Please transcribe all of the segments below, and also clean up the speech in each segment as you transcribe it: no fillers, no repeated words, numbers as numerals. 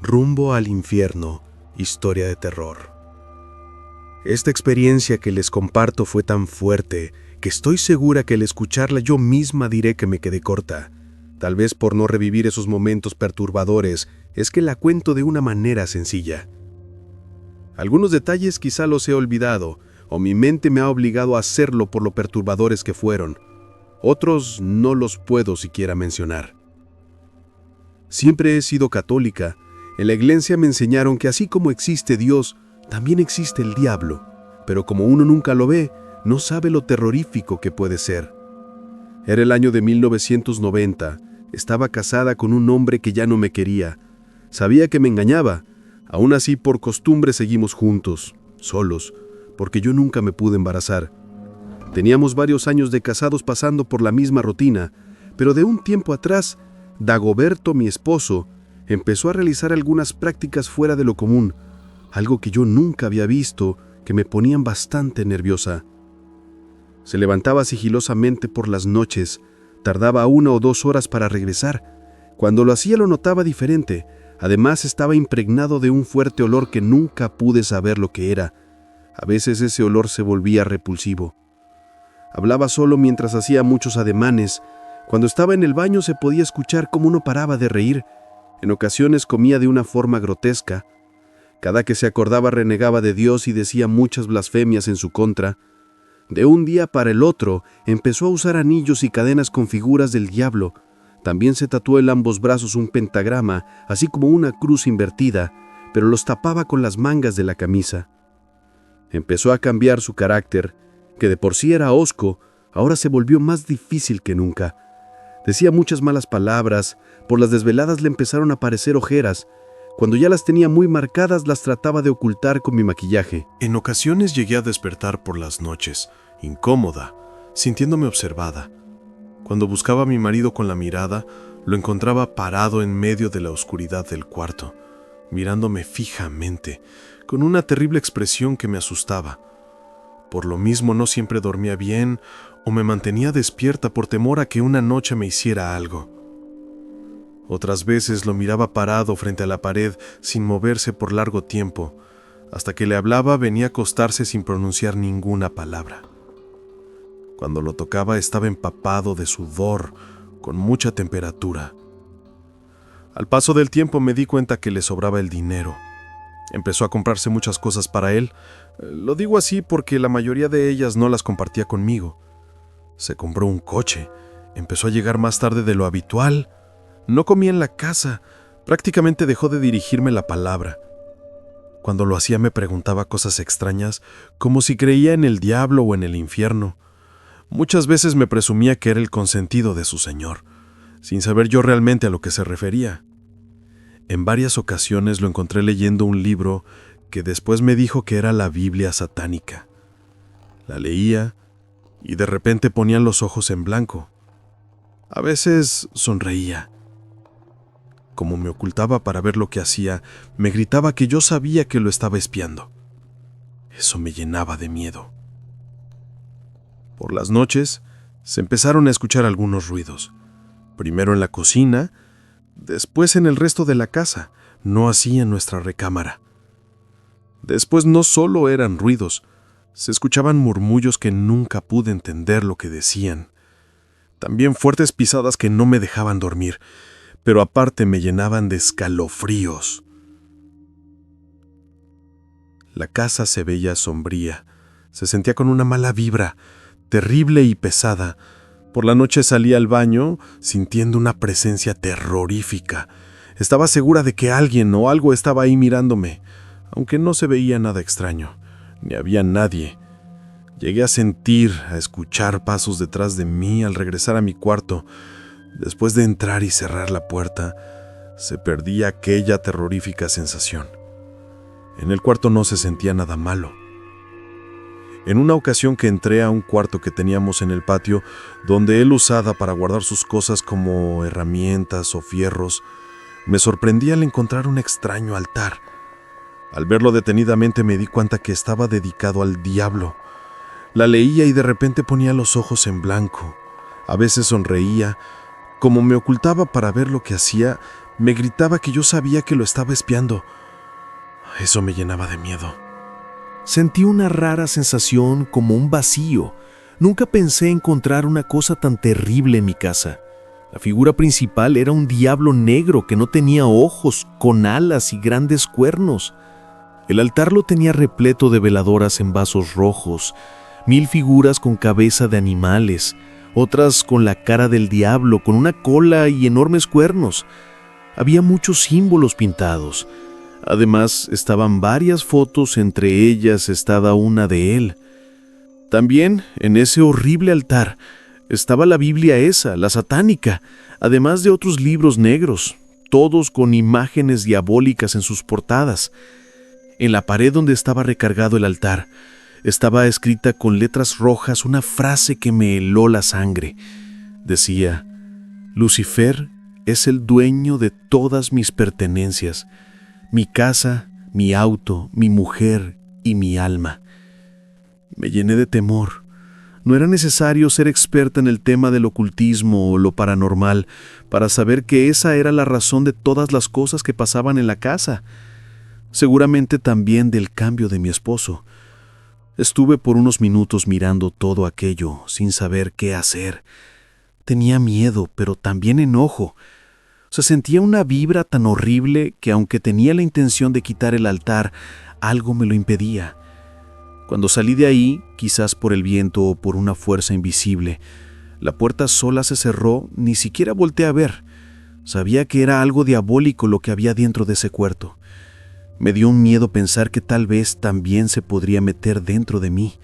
Rumbo al infierno, historia de terror. Esta experiencia que les comparto fue tan fuerte que estoy segura que al escucharla yo misma diré que me quedé corta. Tal vez por no revivir esos momentos perturbadores es que la cuento de una manera sencilla. Algunos detalles quizá los he olvidado o mi mente me ha obligado a hacerlo por lo perturbadores que fueron. Otros no los puedo siquiera mencionar. Siempre he sido católica. En la iglesia me enseñaron que así como existe Dios, también existe el diablo, pero como uno nunca lo ve, no sabe lo terrorífico que puede ser. Era el año de 1990, estaba casada con un hombre que ya no me quería. Sabía que me engañaba, aún así por costumbre seguimos juntos, solos, porque yo nunca me pude embarazar. Teníamos varios años de casados pasando por la misma rutina, pero de un tiempo atrás, Dagoberto, mi esposo, empezó a realizar algunas prácticas fuera de lo común, algo que yo nunca había visto, que me ponían bastante nerviosa. Se levantaba sigilosamente por las noches, tardaba 1 o 2 horas para regresar. Cuando lo hacía lo notaba diferente, además estaba impregnado de un fuerte olor que nunca pude saber lo que era. A veces ese olor se volvía repulsivo. Hablaba solo mientras hacía muchos ademanes. Cuando estaba en el baño se podía escuchar cómo no paraba de reír. En ocasiones comía de una forma grotesca. Cada que se acordaba renegaba de Dios y decía muchas blasfemias en su contra. De un día para el otro empezó a usar anillos y cadenas con figuras del diablo. También se tatuó en ambos brazos un pentagrama, así como una cruz invertida, pero los tapaba con las mangas de la camisa. Empezó a cambiar su carácter, que de por sí era hosco, ahora se volvió más difícil que nunca. Decía muchas malas palabras, por las desveladas le empezaron a aparecer ojeras. Cuando ya las tenía muy marcadas, las trataba de ocultar con mi maquillaje. En ocasiones llegué a despertar por las noches, incómoda, sintiéndome observada. Cuando buscaba a mi marido con la mirada, lo encontraba parado en medio de la oscuridad del cuarto, mirándome fijamente, con una terrible expresión que me asustaba. Por lo mismo no siempre dormía bien o me mantenía despierta por temor a que una noche me hiciera algo. Otras veces lo miraba parado frente a la pared sin moverse por largo tiempo. Hasta que le hablaba venía a acostarse sin pronunciar ninguna palabra. Cuando lo tocaba estaba empapado de sudor, con mucha temperatura. Al paso del tiempo me di cuenta que le sobraba el dinero. Empezó a comprarse muchas cosas para él. Lo digo así porque la mayoría de ellas no las compartía conmigo. Se compró un coche. Empezó a llegar más tarde de lo habitual. No comía en la casa. Prácticamente dejó de dirigirme la palabra. Cuando lo hacía me preguntaba cosas extrañas, como si creía en el diablo o en el infierno. Muchas veces me presumía que era el consentido de su señor, sin saber yo realmente a lo que se refería. En varias ocasiones lo encontré leyendo un libro que después me dijo que era la Biblia satánica. La leía y de repente ponía los ojos en blanco. A veces sonreía. Como me ocultaba para ver lo que hacía, me gritaba que yo sabía que lo estaba espiando. Eso me llenaba de miedo. Por las noches se empezaron a escuchar algunos ruidos. Primero en la cocina, después en el resto de la casa, no así en nuestra recámara. Después no solo eran ruidos, se escuchaban murmullos que nunca pude entender lo que decían. También fuertes pisadas que no me dejaban dormir, pero aparte me llenaban de escalofríos. La casa se veía sombría, se sentía con una mala vibra, terrible y pesada. Por la noche salía al baño sintiendo una presencia terrorífica. Estaba segura de que alguien o algo estaba ahí mirándome, aunque no se veía nada extraño, ni había nadie. Llegué a sentir, a escuchar pasos detrás de mí al regresar a mi cuarto. Después de entrar y cerrar la puerta, se perdía aquella terrorífica sensación. En el cuarto no se sentía nada malo. En una ocasión que entré a un cuarto que teníamos en el patio, donde él usaba para guardar sus cosas como herramientas o fierros, me sorprendí al encontrar un extraño altar. Al verlo detenidamente me di cuenta que estaba dedicado al diablo. La leía y de repente ponía los ojos en blanco. A veces sonreía. Como me ocultaba para ver lo que hacía, Me gritaba que yo sabía que lo estaba espiando. Eso me llenaba de miedo. Sentí una rara sensación, como un vacío. Nunca pensé encontrar una cosa tan terrible en mi casa. La figura principal era un diablo negro que no tenía ojos, con alas y grandes cuernos. El altar lo tenía repleto de veladoras en vasos rojos, 1000 figuras con cabeza de animales, otras con la cara del diablo, con una cola y enormes cuernos. Había muchos símbolos pintados. Además, estaban varias fotos, entre ellas estaba una de él. También, en ese horrible altar, estaba la Biblia esa, la satánica, además de otros libros negros, todos con imágenes diabólicas en sus portadas. En la pared donde estaba recargado el altar, estaba escrita con letras rojas una frase que me heló la sangre. Decía: Lucifer es el dueño de todas mis pertenencias, mi casa, mi auto, mi mujer y mi alma. Me llené de temor. No era necesario ser experta en el tema del ocultismo o lo paranormal para saber que esa era la razón de todas las cosas que pasaban en la casa. Seguramente también del cambio de mi esposo. Estuve por unos minutos mirando todo aquello sin saber qué hacer. Tenía miedo, pero también enojo. Se sentía una vibra tan horrible que, aunque tenía la intención de quitar el altar, algo me lo impedía. Cuando salí de ahí, quizás por el viento o por una fuerza invisible, la puerta sola se cerró, ni siquiera volteé a ver. Sabía que era algo diabólico lo que había dentro de ese cuarto. Me dio un miedo pensar que tal vez también se podría meter dentro de mí.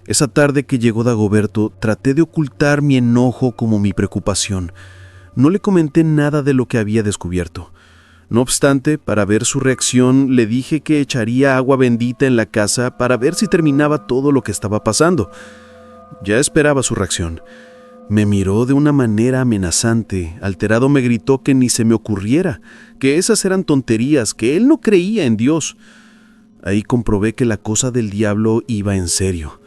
Esa tarde que llegó Dagoberto, traté de ocultar mi enojo como mi preocupación. No le comenté nada de lo que había descubierto. No obstante, para ver su reacción, le dije que echaría agua bendita en la casa para ver si terminaba todo lo que estaba pasando. Ya esperaba su reacción. Me miró de una manera amenazante. Alterado me gritó que ni se me ocurriera, que esas eran tonterías, que él no creía en Dios. Ahí comprobé que la cosa del diablo iba en serio.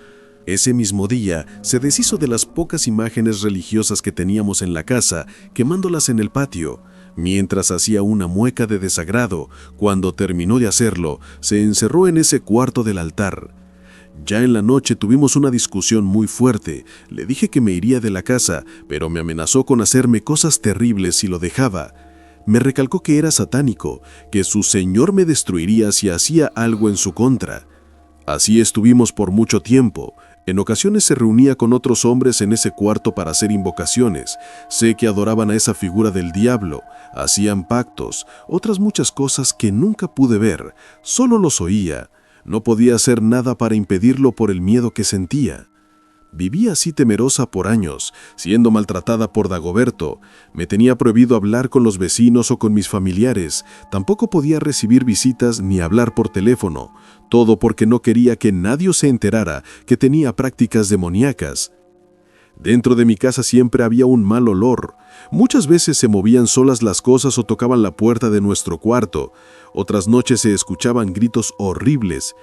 Ese mismo día se deshizo de las pocas imágenes religiosas que teníamos en la casa, quemándolas en el patio. Mientras hacía una mueca de desagrado, cuando terminó de hacerlo, se encerró en ese cuarto del altar. Ya en la noche tuvimos una discusión muy fuerte. Le dije que me iría de la casa, pero me amenazó con hacerme cosas terribles si lo dejaba. Me recalcó que era satánico, que su señor me destruiría si hacía algo en su contra. Así estuvimos por mucho tiempo. En ocasiones se reunía con otros hombres en ese cuarto para hacer invocaciones. Sé que adoraban a esa figura del diablo, hacían pactos, otras muchas cosas que nunca pude ver, solo los oía. No podía hacer nada para impedirlo por el miedo que sentía. Viví así temerosa por años, siendo maltratada por Dagoberto. Me tenía prohibido hablar con los vecinos o con mis familiares. Tampoco podía recibir visitas ni hablar por teléfono. Todo porque no quería que nadie se enterara que tenía prácticas demoníacas. Dentro de mi casa siempre había un mal olor. Muchas veces se movían solas las cosas o tocaban la puerta de nuestro cuarto. Otras noches se escuchaban gritos horribles.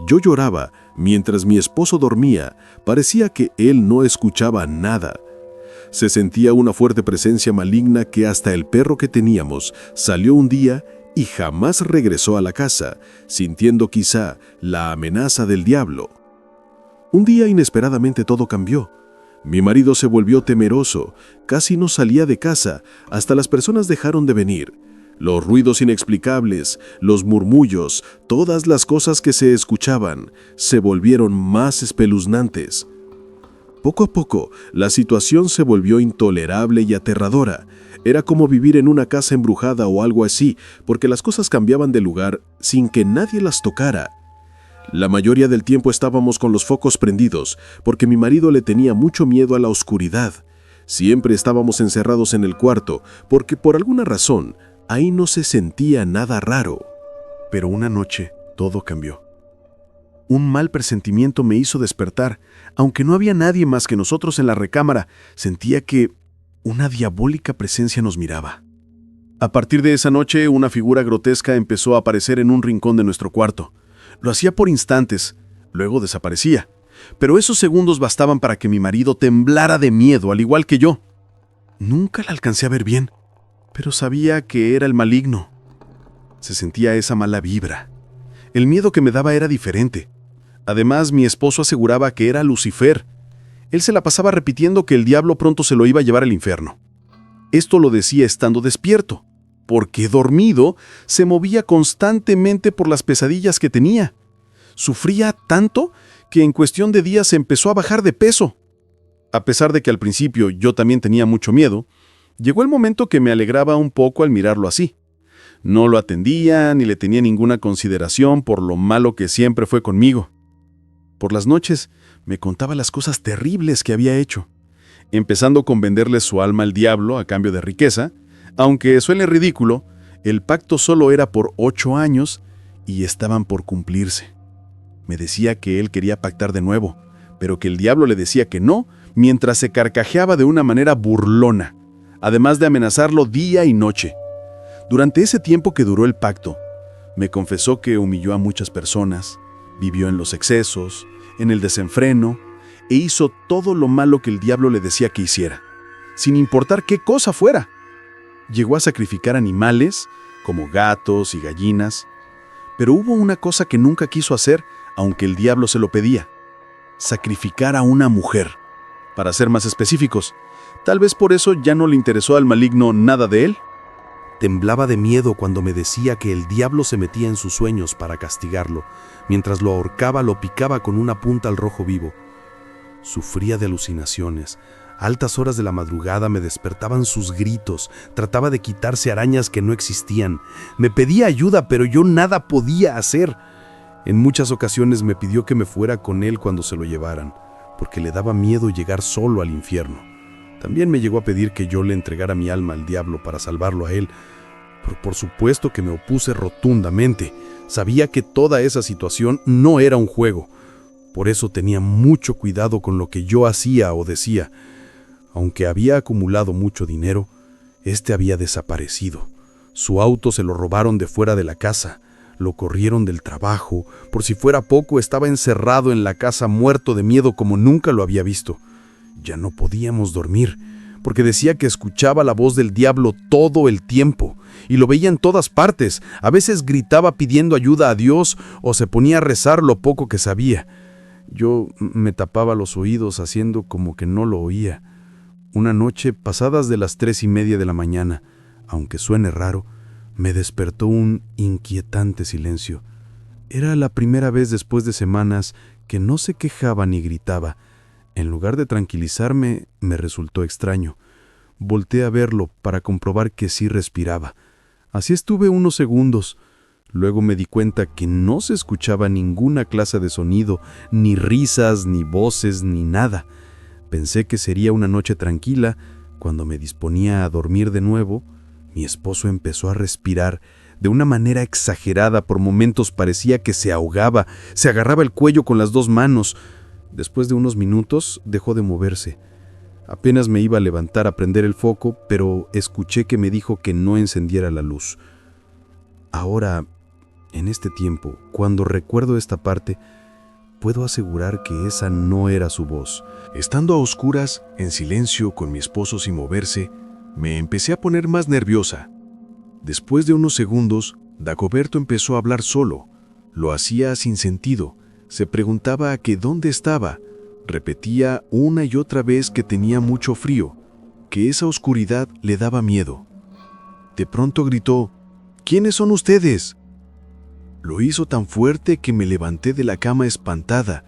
Yo lloraba mientras mi esposo dormía. Parecía que él no escuchaba nada. Se sentía una fuerte presencia maligna que hasta el perro que teníamos salió un día y jamás regresó a la casa, sintiendo quizá la amenaza del diablo. Un día inesperadamente todo cambió. Mi marido se volvió temeroso, casi no salía de casa, hasta las personas dejaron de venir. Los ruidos inexplicables, los murmullos, todas las cosas que se escuchaban, se volvieron más espeluznantes. Poco a poco, la situación se volvió intolerable y aterradora. Era como vivir en una casa embrujada o algo así, porque las cosas cambiaban de lugar sin que nadie las tocara. La mayoría del tiempo estábamos con los focos prendidos, porque mi marido le tenía mucho miedo a la oscuridad. Siempre estábamos encerrados en el cuarto, porque por alguna razón, ahí no se sentía nada raro. Pero una noche, todo cambió. Un mal presentimiento me hizo despertar. Aunque no había nadie más que nosotros en la recámara, sentía que una diabólica presencia nos miraba. A partir de esa noche, una figura grotesca empezó a aparecer en un rincón de nuestro cuarto. Lo hacía por instantes, luego desaparecía. Pero esos segundos bastaban para que mi marido temblara de miedo, al igual que yo. Nunca la alcancé a ver bien. pero sabía que era el maligno. Se sentía esa mala vibra. El miedo que me daba era diferente. Además, mi esposo aseguraba que era Lucifer. Él se la pasaba repitiendo que el diablo pronto se lo iba a llevar al infierno. Esto lo decía estando despierto, porque dormido se movía constantemente por las pesadillas que tenía. Sufría tanto que en cuestión de días empezó a bajar de peso. A pesar de que al principio yo también tenía mucho miedo, llegó el momento que me alegraba un poco al mirarlo así. No lo atendía ni le tenía ninguna consideración por lo malo que siempre fue conmigo. Por las noches me contaba las cosas terribles que había hecho, empezando con venderle su alma al diablo a cambio de riqueza. Aunque suene ridículo, el pacto solo era por 8 años y estaban por cumplirse. Me decía que él quería pactar de nuevo, pero que el diablo le decía que no, mientras se carcajeaba de una manera burlona, además de amenazarlo día y noche. Durante ese tiempo que duró el pacto, me confesó que humilló a muchas personas, vivió en los excesos, en el desenfreno, e hizo todo lo malo que el diablo le decía que hiciera, sin importar qué cosa fuera. Llegó a sacrificar animales, como gatos y gallinas, pero hubo una cosa que nunca quiso hacer, aunque el diablo se lo pedía: sacrificar a una mujer. Para ser más específicos, tal vez por eso ya no le interesó al maligno nada de él. Temblaba de miedo cuando me decía que el diablo se metía en sus sueños para castigarlo. Mientras lo ahorcaba, lo picaba con una punta al rojo vivo. Sufría de alucinaciones. A altas horas de la madrugada me despertaban sus gritos. Trataba de quitarse arañas que no existían. Me pedía ayuda, pero yo nada podía hacer. En muchas ocasiones me pidió que me fuera con él cuando se lo llevaran, porque le daba miedo llegar solo al infierno. También me llegó a pedir que yo le entregara mi alma al diablo para salvarlo a él, pero por supuesto que me opuse rotundamente. Sabía que toda esa situación no era un juego. Por eso tenía mucho cuidado con lo que yo hacía o decía. Aunque había acumulado mucho dinero, este había desaparecido. Su auto se lo robaron de fuera de la casa. Lo corrieron del trabajo. Por si fuera poco, estaba encerrado en la casa muerto de miedo como nunca lo había visto. Ya no podíamos dormir, porque decía que escuchaba la voz del diablo todo el tiempo, y lo veía en todas partes. A veces gritaba pidiendo ayuda a Dios o se ponía a rezar lo poco que sabía. Yo me tapaba los oídos haciendo como que no lo oía. Una noche, pasadas de las 3:30 de la mañana, aunque suene raro, me despertó un inquietante silencio. Era la primera vez después de semanas que no se quejaba ni gritaba. En lugar de tranquilizarme, me resultó extraño. Volteé a verlo para comprobar que sí respiraba. Así estuve unos segundos. Luego me di cuenta que no se escuchaba ninguna clase de sonido, ni risas, ni voces, ni nada. Pensé que sería una noche tranquila. Cuando me disponía a dormir de nuevo, mi esposo empezó a respirar de una manera exagerada. Por momentos parecía que se ahogaba, se agarraba el cuello con las 2 manos. Después de unos minutos dejó de moverse. Apenas me iba a levantar a prender el foco, pero escuché que me dijo que no encendiera la luz. Ahora, en este tiempo, cuando recuerdo esta parte, puedo asegurar que esa no era su voz. Estando a oscuras, en silencio, con mi esposo sin moverse, me empecé a poner más nerviosa. Después de unos segundos, Dagoberto empezó a hablar solo. Lo hacía sin sentido. Se preguntaba que dónde estaba. Repetía una y otra vez que tenía mucho frío, que esa oscuridad le daba miedo. De pronto gritó: ¿Quiénes son ustedes? Lo hizo tan fuerte que me levanté de la cama espantada.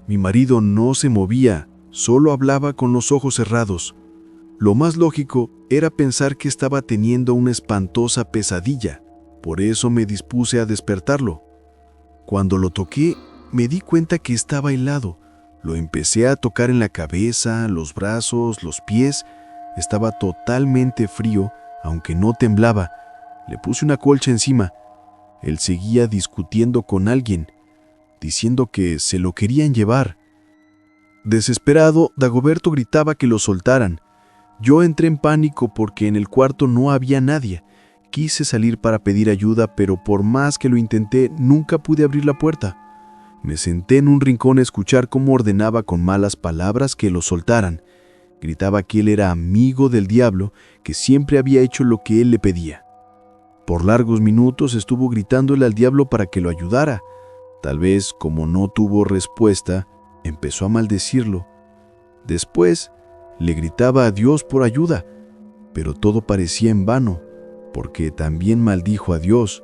Mi marido no se movía, solo hablaba con los ojos cerrados. Lo más lógico era pensar que estaba teniendo una espantosa pesadilla. Por eso me dispuse a despertarlo. Cuando lo toqué, me di cuenta que estaba helado. Lo empecé a tocar en la cabeza, los brazos, los pies. Estaba totalmente frío, aunque no temblaba. Le puse una colcha encima. Él seguía discutiendo con alguien, diciendo que se lo querían llevar. Desesperado, Dagoberto gritaba que lo soltaran. Yo entré en pánico porque en el cuarto no había nadie. Quise salir para pedir ayuda, pero por más que lo intenté, nunca pude abrir la puerta. Me senté en un rincón a escuchar cómo ordenaba con malas palabras que lo soltaran. Gritaba que él era amigo del diablo, que siempre había hecho lo que él le pedía. Por largos minutos estuvo gritándole al diablo para que lo ayudara. Tal vez, como no tuvo respuesta, empezó a maldecirlo. Después, le gritaba a Dios por ayuda, pero todo parecía en vano, porque también maldijo a Dios.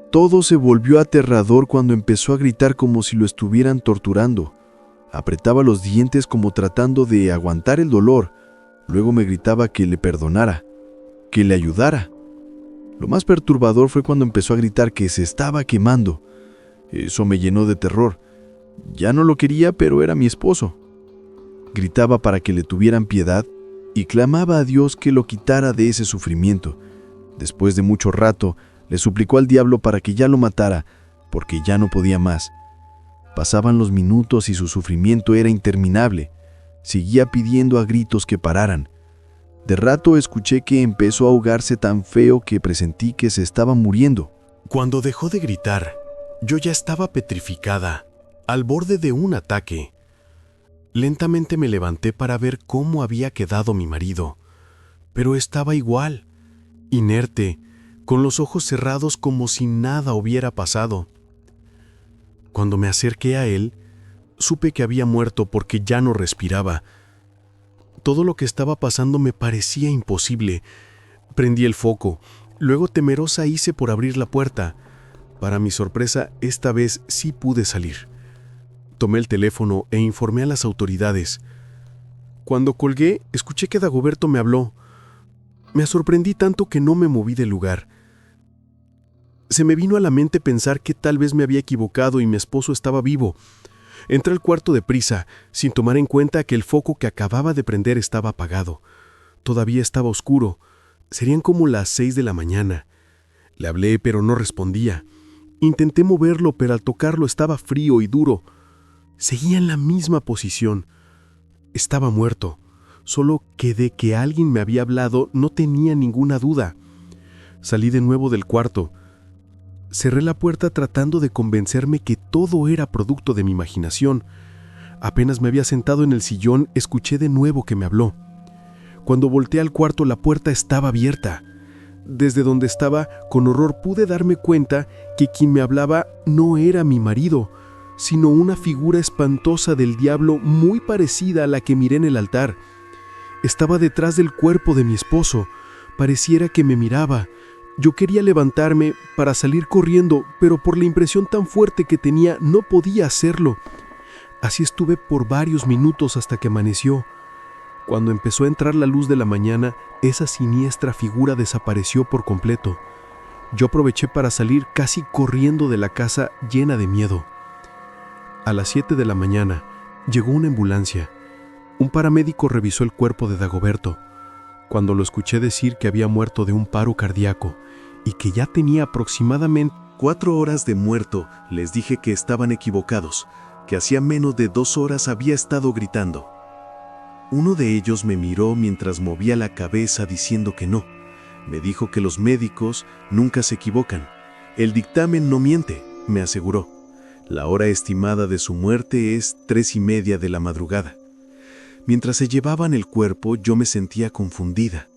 Todo se volvió aterrador cuando empezó a gritar como si lo estuvieran torturando. Apretaba los dientes como tratando de aguantar el dolor. Luego me gritaba que le perdonara, que le ayudara. Lo más perturbador fue cuando empezó a gritar que se estaba quemando. Eso me llenó de terror. Ya no lo quería, pero era mi esposo. Gritaba para que le tuvieran piedad y clamaba a Dios que lo quitara de ese sufrimiento. Después de mucho rato, le suplicó al diablo para que ya lo matara, porque ya no podía más. Pasaban los minutos y su sufrimiento era interminable. Seguía pidiendo a gritos que pararan. De rato escuché que empezó a ahogarse tan feo que presentí que se estaba muriendo. Cuando dejó de gritar, yo ya estaba petrificada, al borde de un ataque. Lentamente me levanté para ver cómo había quedado mi marido, pero estaba igual, inerte, con los ojos cerrados como si nada hubiera pasado. Cuando me acerqué a él, supe que había muerto porque ya no respiraba. Todo lo que estaba pasando me parecía imposible. Prendí el foco, luego temerosa hice por abrir la puerta. Para mi sorpresa, esta vez sí pude salir. Tomé el teléfono e informé a las autoridades. Cuando colgué, escuché que Dagoberto me habló. Me sorprendí tanto que no me moví del lugar. Se me vino a la mente pensar que tal vez me había equivocado y mi esposo estaba vivo. Entré al cuarto deprisa, sin tomar en cuenta que el foco que acababa de prender estaba apagado. Todavía estaba oscuro. Serían como las 6 de la mañana. Le hablé, pero no respondía. Intenté moverlo, pero al tocarlo estaba frío y duro. Seguía en la misma posición. Estaba muerto. Solo que de que alguien me había hablado no tenía ninguna duda. Salí de nuevo del cuarto. Cerré la puerta tratando de convencerme que todo era producto de mi imaginación. Apenas me había sentado en el sillón, escuché de nuevo que me habló. Cuando volteé al cuarto, la puerta estaba abierta. Desde donde estaba, con horror pude darme cuenta que quien me hablaba no era mi marido, sino una figura espantosa del diablo muy parecida a la que miré en el altar. Estaba detrás del cuerpo de mi esposo. Pareciera que me miraba. Yo quería levantarme para salir corriendo, pero por la impresión tan fuerte que tenía no podía hacerlo. Así estuve por varios minutos hasta que amaneció. Cuando empezó a entrar la luz de la mañana, esa siniestra figura desapareció por completo. Yo aproveché para salir casi corriendo de la casa llena de miedo. A las 7 de la mañana llegó una ambulancia. Un paramédico revisó el cuerpo de Dagoberto. Cuando lo escuché decir que había muerto de un paro cardíaco y que ya tenía aproximadamente 4 horas de muerto, les dije que estaban equivocados, que hacía menos de 2 horas había estado gritando. Uno de ellos me miró mientras movía la cabeza diciendo que no. Me dijo que los médicos nunca se equivocan. El dictamen no miente, me aseguró. La hora estimada de su muerte es 3:30 de la madrugada. Mientras se llevaban el cuerpo, yo me sentía confundida.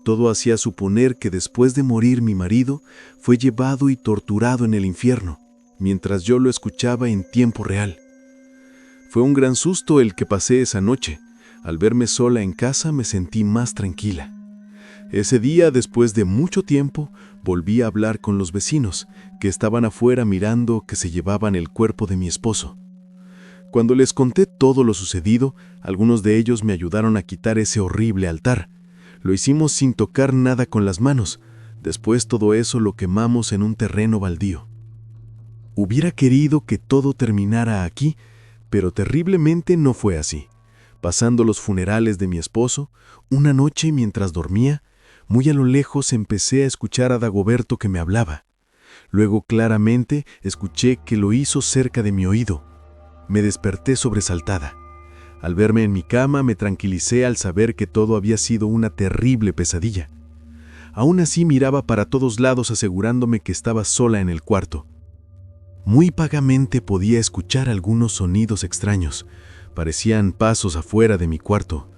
Todo hacía suponer que después de morir mi marido, fue llevado y torturado en el infierno, mientras yo lo escuchaba en tiempo real. Fue un gran susto el que pasé esa noche. Al verme sola en casa me sentí más tranquila. Ese día, después de mucho tiempo, volví a hablar con los vecinos, que estaban afuera mirando que se llevaban el cuerpo de mi esposo. Cuando les conté todo lo sucedido, algunos de ellos me ayudaron a quitar ese horrible altar. Lo hicimos sin tocar nada con las manos. Después todo eso lo quemamos en un terreno baldío. Hubiera querido que todo terminara aquí, pero terriblemente no fue así. Pasando los funerales de mi esposo, una noche mientras dormía, muy a lo lejos empecé a escuchar a Dagoberto que me hablaba. Luego claramente escuché que lo hizo cerca de mi oído. Me desperté sobresaltada. Al verme en mi cama me tranquilicé al saber que todo había sido una terrible pesadilla. Aún así miraba para todos lados asegurándome que estaba sola en el cuarto. Muy vagamente podía escuchar algunos sonidos extraños. Parecían pasos afuera de mi cuarto.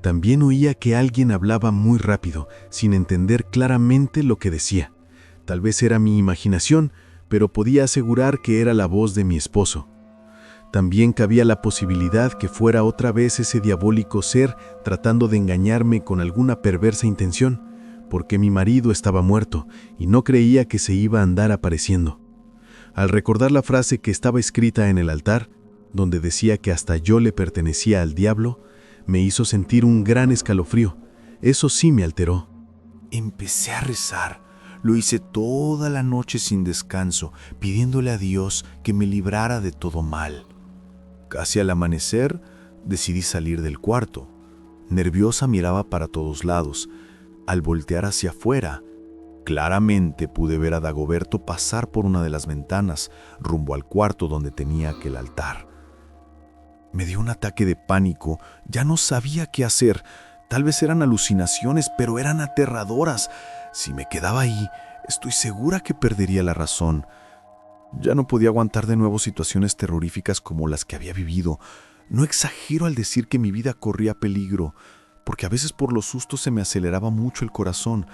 También oía que alguien hablaba muy rápido, sin entender claramente lo que decía. Tal vez era mi imaginación, pero podía asegurar que era la voz de mi esposo. También cabía la posibilidad que fuera otra vez ese diabólico ser tratando de engañarme con alguna perversa intención, porque mi marido estaba muerto y no creía que se iba a andar apareciendo. Al recordar la frase que estaba escrita en el altar, donde decía que hasta yo le pertenecía al diablo, me hizo sentir un gran escalofrío. Eso sí me alteró. Empecé a rezar. Lo hice toda la noche sin descanso, pidiéndole a Dios que me librara de todo mal. Casi al amanecer, decidí salir del cuarto. Nerviosa miraba para todos lados. Al voltear hacia afuera, claramente pude ver a Dagoberto pasar por una de las ventanas, rumbo al cuarto donde tenía aquel altar. Me dio un ataque de pánico, ya no sabía qué hacer. Tal vez eran alucinaciones, pero eran aterradoras. Si me quedaba ahí, estoy segura que perdería la razón. Ya no podía aguantar de nuevo situaciones terroríficas como las que había vivido. No exagero al decir que mi vida corría peligro, porque a veces por los sustos se me aceleraba mucho el corazón.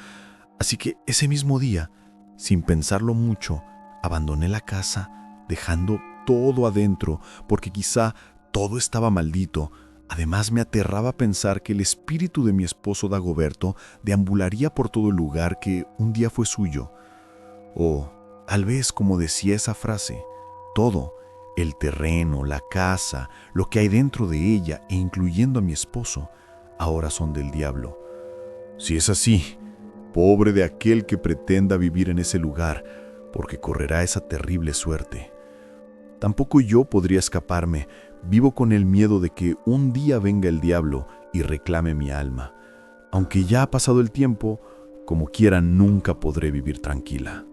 Así que ese mismo día, sin pensarlo mucho, abandoné la casa, dejando todo adentro, porque quizá todo estaba maldito. Además, me aterraba pensar que el espíritu de mi esposo Dagoberto deambularía por todo el lugar que un día fue suyo. O, tal vez, como decía esa frase, todo, el terreno, la casa, lo que hay dentro de ella, e incluyendo a mi esposo, ahora son del diablo. Si es así, pobre de aquel que pretenda vivir en ese lugar, porque correrá esa terrible suerte. Tampoco yo podría escaparme. Vivo con el miedo de que un día venga el diablo y reclame mi alma. Aunque ya ha pasado el tiempo, como quiera nunca podré vivir tranquila.